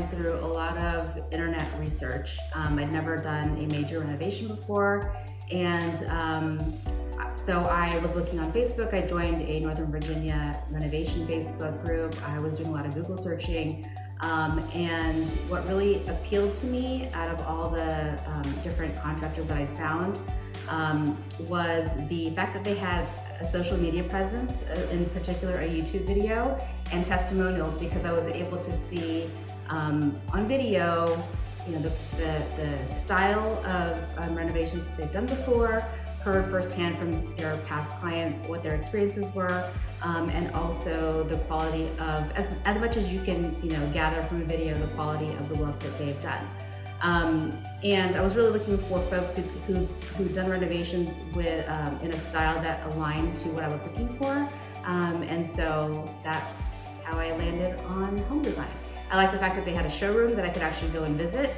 went through a lot of internet research. I'd never done a major renovation before, and so I was looking on Facebook. I joined a Northern Virginia renovation Facebook group. I was doing a lot of Google searching, and what really appealed to me out of all the different contractors that I found was the fact that they had a social media presence, in particular a YouTube video, and testimonials, because I was able to see on video, you know, the style of renovations that they've done before, heard firsthand from their past clients what their experiences were, and also the quality of, as much as you can, you know, gather from a video, the quality of the work that they've done. And I was really looking for folks who'd done renovations with in a style that aligned to what I was looking for, and so that's how I landed on HomeDesign. I like the fact that they had a showroom that I could actually go and visit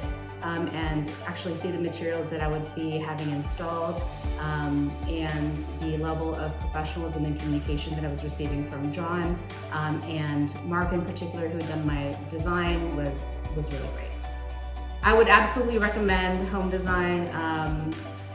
and actually see the materials that I would be having installed, and the level of professionalism and communication that I was receiving from John and Mark in particular, who had done my design, was really great. I would absolutely recommend HomeDesign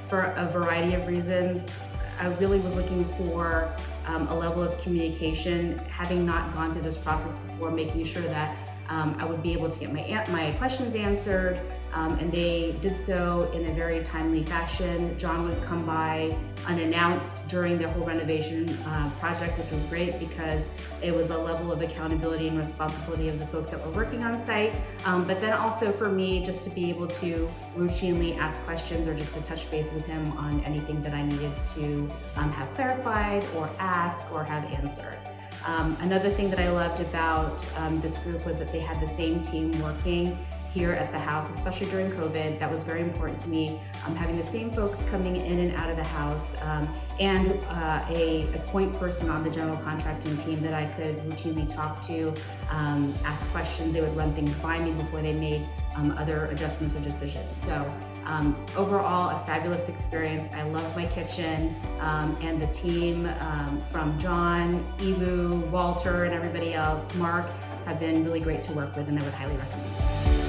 for a variety of reasons. I really was looking for a level of communication, having not gone through this process before, making sure that I would be able to get my questions answered, and they did so in a very timely fashion. John would come by unannounced during the whole renovation project, which was great because it was a level of accountability and responsibility of the folks that were working on site, but then also for me just to be able to routinely ask questions or just to touch base with him on anything that I needed to have clarified or ask or have answered. Another thing that I loved about this group was that they had the same team working here at the house, especially during COVID. That was very important to me, having the same folks coming in and out of the house, and a point person on the general contracting team that I could routinely talk to, ask questions. They would run things by me before they made other adjustments or decisions. So overall, a fabulous experience. I love my kitchen, and the team from John, Ibu, Walter, and everybody else, Mark, have been really great to work with, and I would highly recommend it.